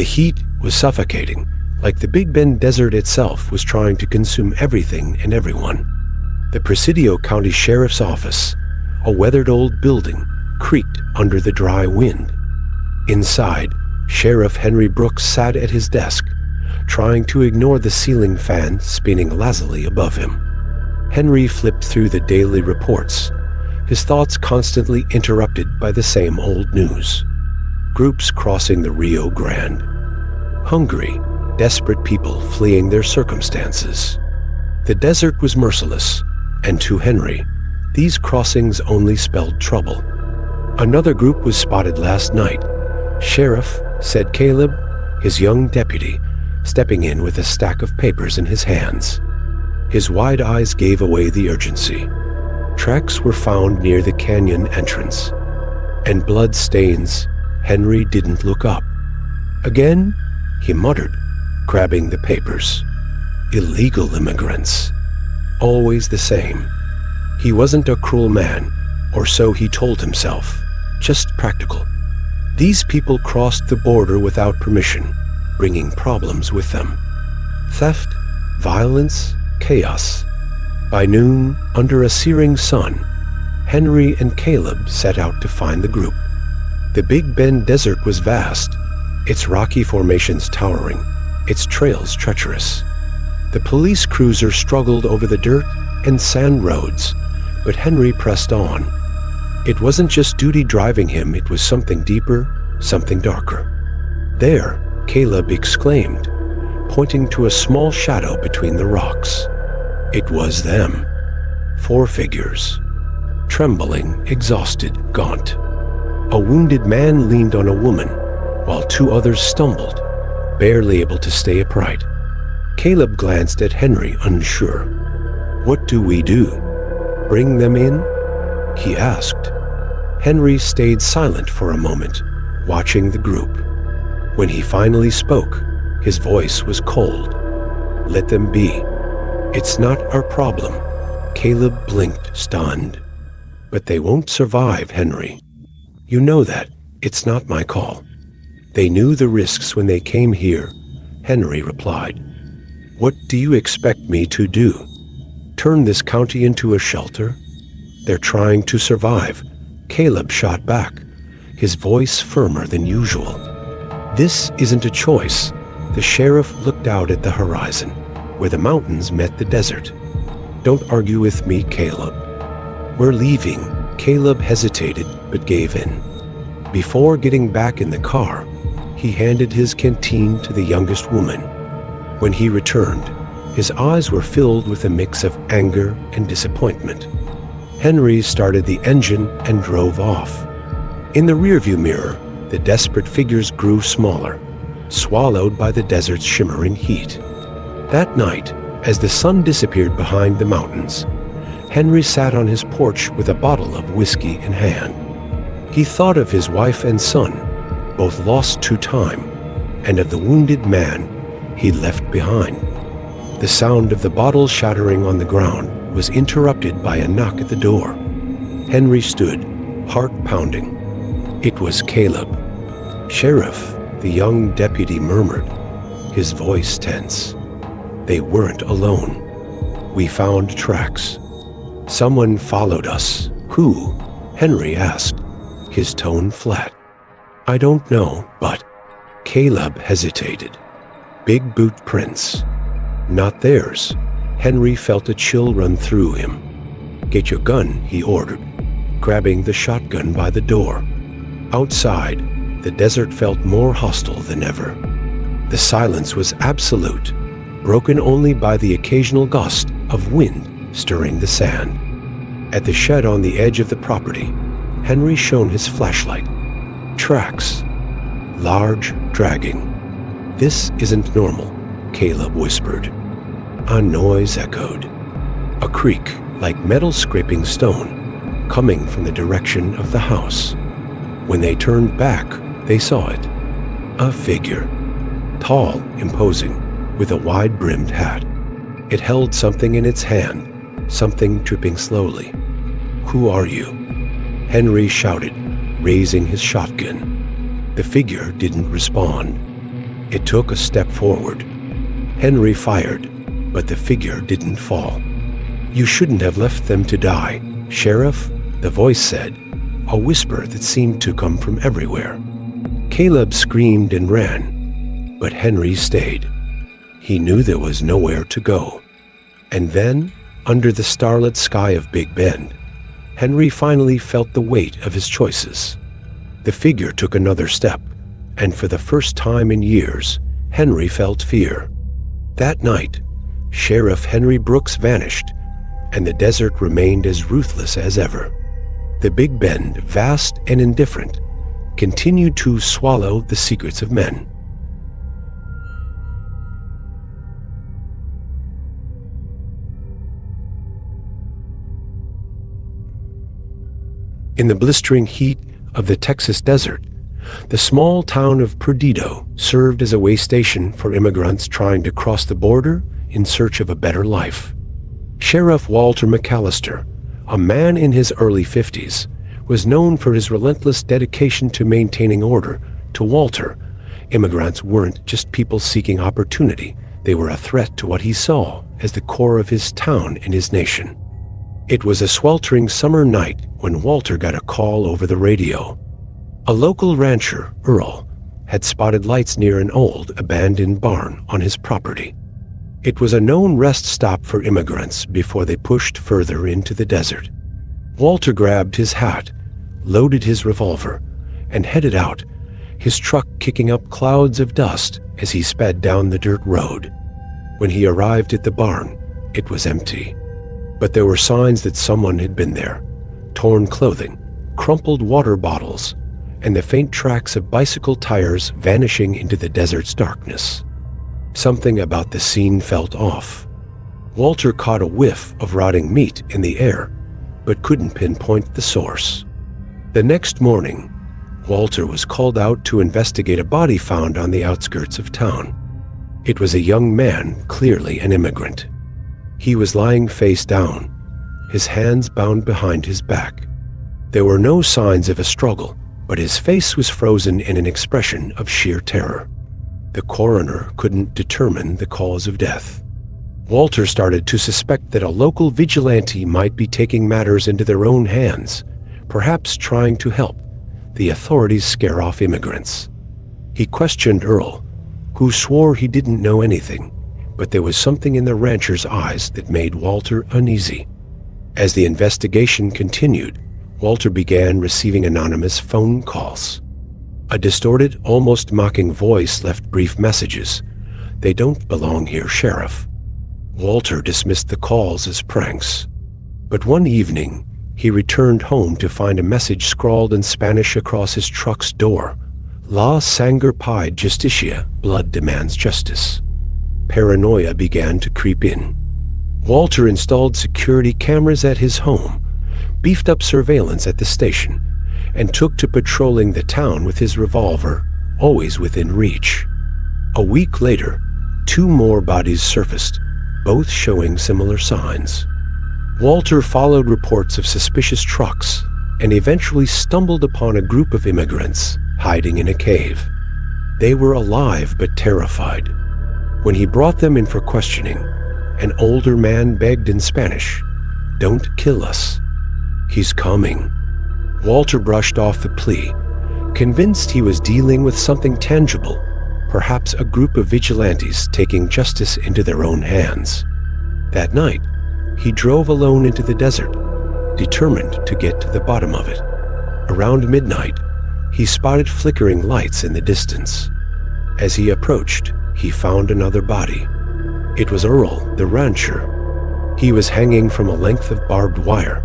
The heat was suffocating, like the Big Bend Desert itself was trying to consume everything and everyone. The Presidio County Sheriff's Office, a weathered old building, creaked under the dry wind. Inside, Sheriff Henry Brooks sat at his desk, trying to ignore the ceiling fan spinning lazily above him. Henry flipped through the daily reports, his thoughts constantly interrupted by the same old news. Groups crossing the Rio Grande. Hungry, desperate people fleeing their circumstances. The desert was merciless, and to Henry, these crossings only spelled trouble. Another group was spotted last night. "Sheriff," said Caleb, his young deputy, stepping in with a stack of papers in his hands. His wide eyes gave away the urgency. Tracks were found near the canyon entrance. And blood stains. Henry didn't look up. "Again?" he muttered, grabbing the papers. "Illegal immigrants." Always the same. He wasn't a cruel man, or so he told himself, just practical. These people crossed the border without permission, bringing problems with them. Theft, violence, chaos. By noon, under a searing sun, Henry and Caleb set out to find the group. The Big Bend Desert was vast, its rocky formations towering, its trails treacherous. The police cruiser struggled over the dirt and sand roads, but Henry pressed on. It wasn't just duty driving him, it was something deeper, something darker. "There," Caleb exclaimed, pointing to a small shadow between the rocks. It was them. 4 figures. Trembling, exhausted, gaunt. A wounded man leaned on a woman, while 2 others stumbled, barely able to stay upright. Caleb glanced at Henry, unsure. "What do we do? Bring them in?" he asked. Henry stayed silent for a moment, watching the group. When he finally spoke, his voice was cold. "Let them be. It's not our problem." Caleb blinked, stunned. "But they won't survive, Henry. You know that. It's not my call." "They knew the risks when they came here," Henry replied. "What do you expect me to do? Turn this county into a shelter? They're trying to survive," Caleb shot back, his voice firmer than usual. "This isn't a choice." The sheriff looked out at the horizon, where the mountains met the desert. "Don't argue with me, Caleb. We're leaving." Caleb hesitated, but gave in. Before getting back in the car, he handed his canteen to the youngest woman. When he returned, his eyes were filled with a mix of anger and disappointment. Henry started the engine and drove off. In the rearview mirror, the desperate figures grew smaller, swallowed by the desert's shimmering heat. That night, as the sun disappeared behind the mountains, Henry sat on his porch with a bottle of whiskey in hand. He thought of his wife and son, both lost to time, and of the wounded man he'd left behind. The sound of the bottle shattering on the ground was interrupted by a knock at the door. Henry stood, heart pounding. It was Caleb. "Sheriff," the young deputy murmured, his voice tense. They weren't alone. "We found tracks. Someone followed us." "Who?" Henry asked, his tone flat. "I don't know, but..." Caleb hesitated. "Big boot prints. Not theirs." Henry felt a chill run through him. "Get your gun," he ordered, grabbing the shotgun by the door. Outside, the desert felt more hostile than ever. The silence was absolute, broken only by the occasional gust of wind stirring the sand. At the shed on the edge of the property, Henry shone his flashlight. Tracks. Large, dragging. "This isn't normal," Caleb whispered. A noise echoed. A creak, like metal scraping stone, coming from the direction of the house. When they turned back, they saw it. A figure. Tall, imposing, with a wide-brimmed hat. It held something in its hand, something dripping slowly. "Who are you?" Henry shouted, raising his shotgun. The figure didn't respond. It took a step forward. Henry fired, but the figure didn't fall. "You shouldn't have left them to die, Sheriff," the voice said, a whisper that seemed to come from everywhere. Caleb screamed and ran, but Henry stayed. He knew there was nowhere to go. And then, under the starlit sky of Big Bend, Henry finally felt the weight of his choices. The figure took another step, and for the first time in years, Henry felt fear. That night, Sheriff Henry Brooks vanished, and the desert remained as ruthless as ever. The Big Bend, vast and indifferent, continued to swallow the secrets of men. In the blistering heat of the Texas desert, the small town of Perdido served as a way station for immigrants trying to cross the border in search of a better life. Sheriff Walter McAllister, a man in his early 50s, was known for his relentless dedication to maintaining order. To Walter, immigrants weren't just people seeking opportunity. They were a threat to what he saw as the core of his town and his nation. It was a sweltering summer night when Walter got a call over the radio. A local rancher, Earl, had spotted lights near an old, abandoned barn on his property. It was a known rest stop for immigrants before they pushed further into the desert. Walter grabbed his hat, loaded his revolver, and headed out, his truck kicking up clouds of dust as he sped down the dirt road. When he arrived at the barn, it was empty. But there were signs that someone had been there: torn clothing, crumpled water bottles, and the faint tracks of bicycle tires vanishing into the desert's darkness. Something about the scene felt off. Walter caught a whiff of rotting meat in the air, but couldn't pinpoint the source. The next morning, Walter was called out to investigate a body found on the outskirts of town. It was a young man, clearly an immigrant. He was lying face down, his hands bound behind his back. There were no signs of a struggle, but his face was frozen in an expression of sheer terror. The coroner couldn't determine the cause of death. Walter started to suspect that a local vigilante might be taking matters into their own hands, perhaps trying to help the authorities scare off immigrants. He questioned Earl, who swore he didn't know anything, but there was something in the rancher's eyes that made Walter uneasy. As the investigation continued, Walter began receiving anonymous phone calls. A distorted, almost mocking voice left brief messages. "They don't belong here, Sheriff." Walter dismissed the calls as pranks. But one evening, he returned home to find a message scrawled in Spanish across his truck's door. "La sangre pide justicia," blood demands justice. Paranoia began to creep in. Walter installed security cameras at his home, beefed up surveillance at the station, and took to patrolling the town with his revolver, always within reach. A week later, 2 more bodies surfaced, both showing similar signs. Walter followed reports of suspicious trucks and eventually stumbled upon a group of immigrants hiding in a cave. They were alive but terrified. When he brought them in for questioning, an older man begged in Spanish, "Don't kill us. He's coming." Walter brushed off the plea, convinced he was dealing with something tangible, perhaps a group of vigilantes taking justice into their own hands. That night, he drove alone into the desert, determined to get to the bottom of it. Around midnight, he spotted flickering lights in the distance. As he approached, he found another body. It was Earl, the rancher. He was hanging from a length of barbed wire,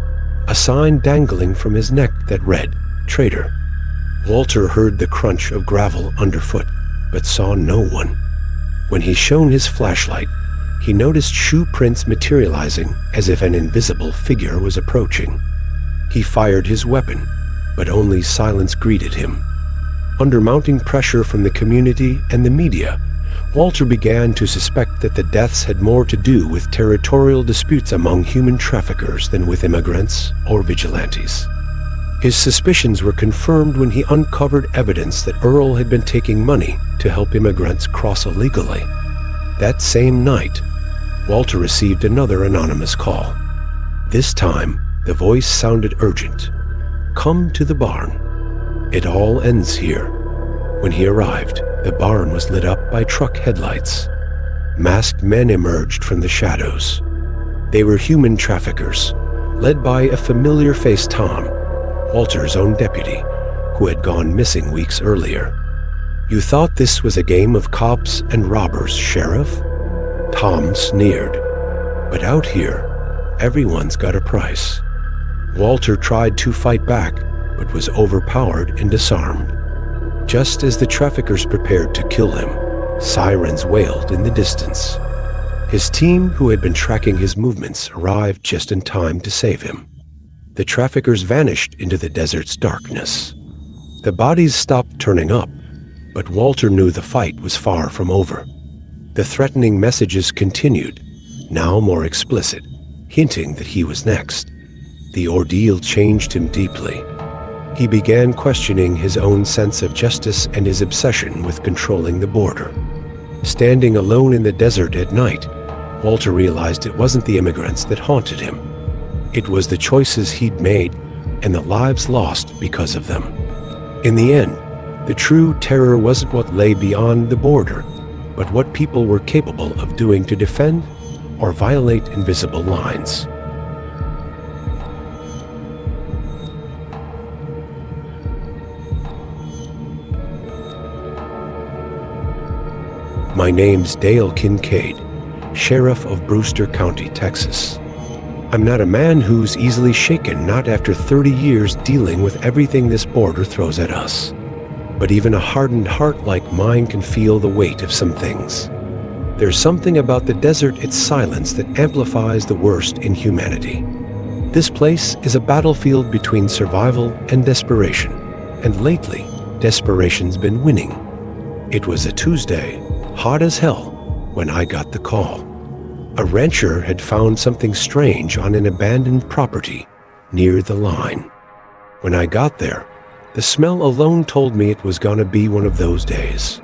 a sign dangling from his neck that read, "Traitor." Walter heard the crunch of gravel underfoot, but saw no one. When he shone his flashlight, he noticed shoe prints materializing as if an invisible figure was approaching. He fired his weapon, but only silence greeted him. Under mounting pressure from the community and the media, Walter began to suspect that the deaths had more to do with territorial disputes among human traffickers than with immigrants or vigilantes. His suspicions were confirmed when he uncovered evidence that Earl had been taking money to help immigrants cross illegally. That same night, Walter received another anonymous call. This time, the voice sounded urgent. "Come to the barn. It all ends here." When he arrived, the barn was lit up by truck headlights. Masked men emerged from the shadows. They were human traffickers, led by a familiar-faced Tom, Walter's own deputy, who had gone missing weeks earlier. "You thought this was a game of cops and robbers, Sheriff?" Tom sneered. "But out here, everyone's got a price." Walter tried to fight back, but was overpowered and disarmed. Just as the traffickers prepared to kill him, sirens wailed in the distance. His team, who had been tracking his movements, arrived just in time to save him. The traffickers vanished into the desert's darkness. The bodies stopped turning up, but Walter knew the fight was far from over. The threatening messages continued, now more explicit, hinting that he was next. The ordeal changed him deeply. He began questioning his own sense of justice and his obsession with controlling the border. Standing alone in the desert at night, Walter realized it wasn't the immigrants that haunted him. It was the choices he'd made and the lives lost because of them. In the end, the true terror wasn't what lay beyond the border, but what people were capable of doing to defend or violate invisible lines. My name's Dale Kincaid, Sheriff of Brewster County, Texas. I'm not a man who's easily shaken, not after 30 years dealing with everything this border throws at us. But even a hardened heart like mine can feel the weight of some things. There's something about the desert, its silence, that amplifies the worst in humanity. This place is a battlefield between survival and desperation, and lately, desperation's been winning. It was a Tuesday, hot as hell, when I got the call. A rancher had found something strange on an abandoned property near the line. When I got there, the smell alone told me it was gonna be one of those days.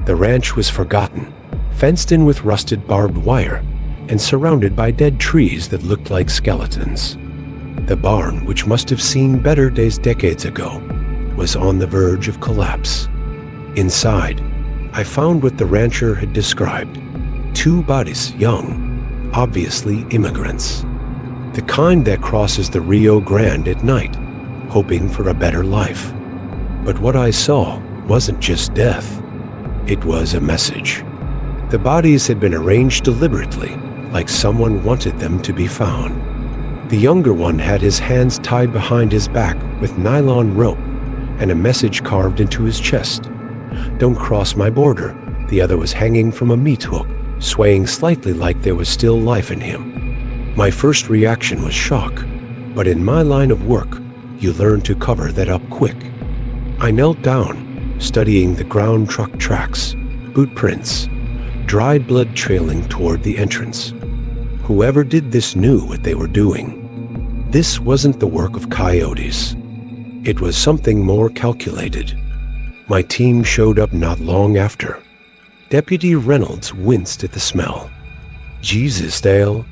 The ranch was forgotten, fenced in with rusted barbed wire, and surrounded by dead trees that looked like skeletons. The barn, which must have seen better days decades ago, was on the verge of collapse. Inside, I found what the rancher had described. 2 bodies, young, obviously immigrants. The kind that crosses the Rio Grande at night, hoping for a better life. But what I saw wasn't just death. It was a message. The bodies had been arranged deliberately, like someone wanted them to be found. The younger one had his hands tied behind his back with nylon rope and a message carved into his chest. "Don't cross my border." The other was hanging from a meat hook, swaying slightly like there was still life in him. My first reaction was shock, but in my line of work, you learn to cover that up quick. I knelt down, studying the ground truck tracks, boot prints, dried blood trailing toward the entrance. Whoever did this knew what they were doing. This wasn't the work of coyotes. It was something more calculated. My team showed up not long after. Deputy Reynolds winced at the smell. "Jesus, Dale,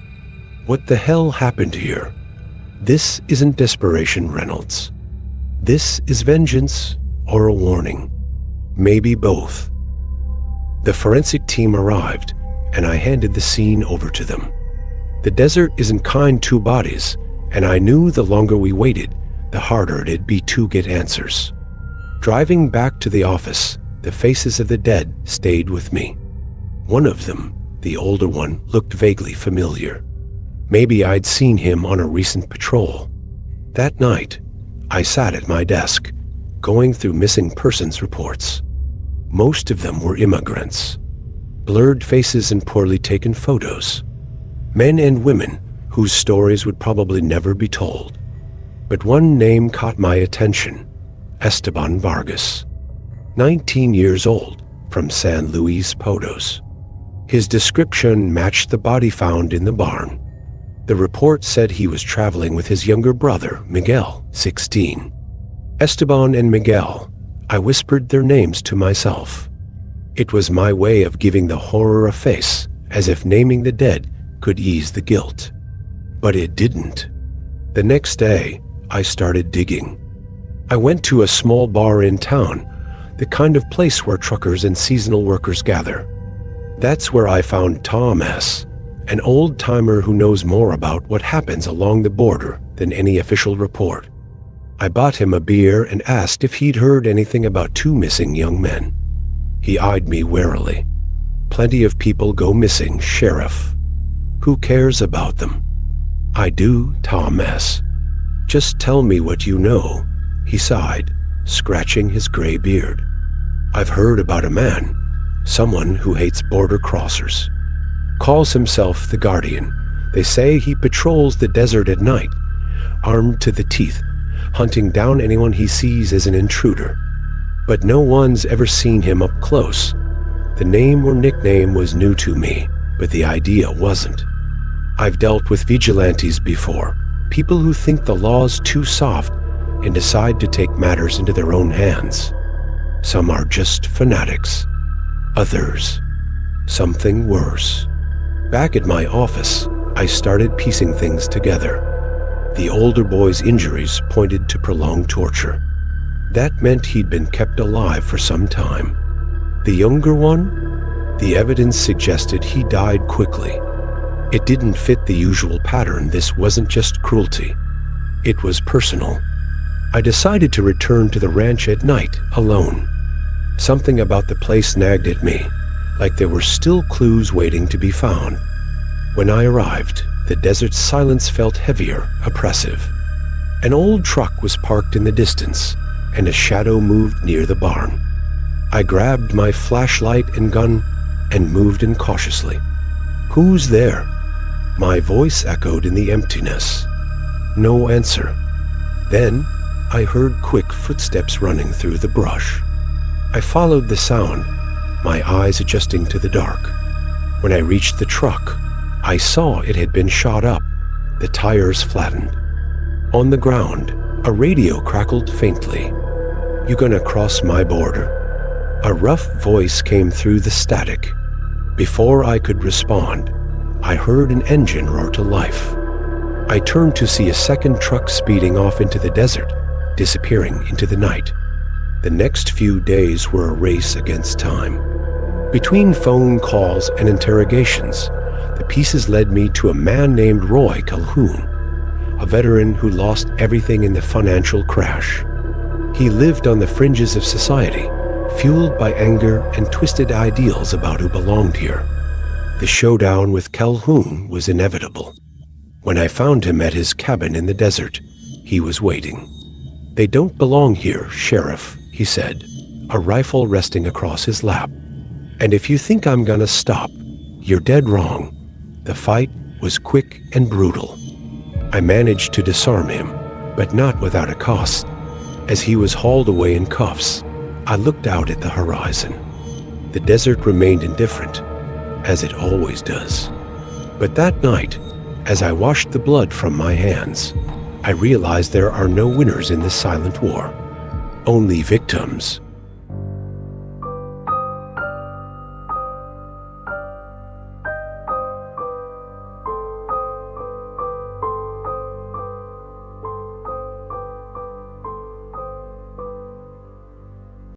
what the hell happened here?" "This isn't desperation, Reynolds. This is vengeance or a warning. Maybe both." The forensic team arrived, and I handed the scene over to them. The desert isn't kind to bodies, and I knew the longer we waited, the harder it'd be to get answers. Driving back to the office, the faces of the dead stayed with me. One of them, the older one, looked vaguely familiar. Maybe I'd seen him on a recent patrol. That night, I sat at my desk, going through missing persons reports. Most of them were immigrants. Blurred faces and poorly taken photos. Men and women whose stories would probably never be told. But one name caught my attention. Esteban Vargas, 19 years old, from San Luis Potosí. His description matched the body found in the barn. The report said he was traveling with his younger brother, Miguel, 16. Esteban and Miguel. I whispered their names to myself. It was my way of giving the horror a face, as if naming the dead could ease the guilt. But it didn't. The next day, I started digging. I went to a small bar in town, the kind of place where truckers and seasonal workers gather. That's where I found Tom S., an old-timer who knows more about what happens along the border than any official report. I bought him a beer and asked if he'd heard anything about 2 missing young men. He eyed me warily. Plenty of people go missing, Sheriff. Who cares about them? I do, Tom S. Just tell me what you know, he sighed, scratching his gray beard. I've heard about a man, someone who hates border crossers. Calls himself the Guardian. They say he patrols the desert at night, armed to the teeth, hunting down anyone he sees as an intruder. But no one's ever seen him up close. The name or nickname was new to me, but the idea wasn't. I've dealt with vigilantes before, people who think the law's too soft and decide to take matters into their own hands. Some are just fanatics. Others, something worse. Back at my office, I started piecing things together. The older boy's injuries pointed to prolonged torture. That meant he'd been kept alive for some time. The younger one? The evidence suggested he died quickly. It didn't fit the usual pattern. This wasn't just cruelty. It was personal. I decided to return to the ranch at night, alone. Something about the place nagged at me, like there were still clues waiting to be found. When I arrived, the desert's silence felt heavier, oppressive. An old truck was parked in the distance, and a shadow moved near the barn. I grabbed my flashlight and gun and moved in cautiously. Who's there? My voice echoed in the emptiness. No answer. Then I heard quick footsteps running through the brush. I followed the sound, my eyes adjusting to the dark. When I reached the truck, I saw it had been shot up, the tires flattened. On the ground, a radio crackled faintly. "You gonna cross my border?" A rough voice came through the static. Before I could respond, I heard an engine roar to life. I turned to see a second truck speeding off into the desert, disappearing into the night. The next few days were a race against time. Between phone calls and interrogations, the pieces led me to a man named Roy Calhoun, a veteran who lost everything in the financial crash. He lived on the fringes of society, fueled by anger and twisted ideals about who belonged here. The showdown with Calhoun was inevitable. When I found him at his cabin in the desert, he was waiting. "They don't belong here, Sheriff," he said, a rifle resting across his lap. "And if you think I'm gonna stop, you're dead wrong." The fight was quick and brutal. I managed to disarm him, but not without a cost. As he was hauled away in cuffs, I looked out at the horizon. The desert remained indifferent, as it always does. But that night, as I washed the blood from my hands, I realized there are no winners in this silent war. Only victims.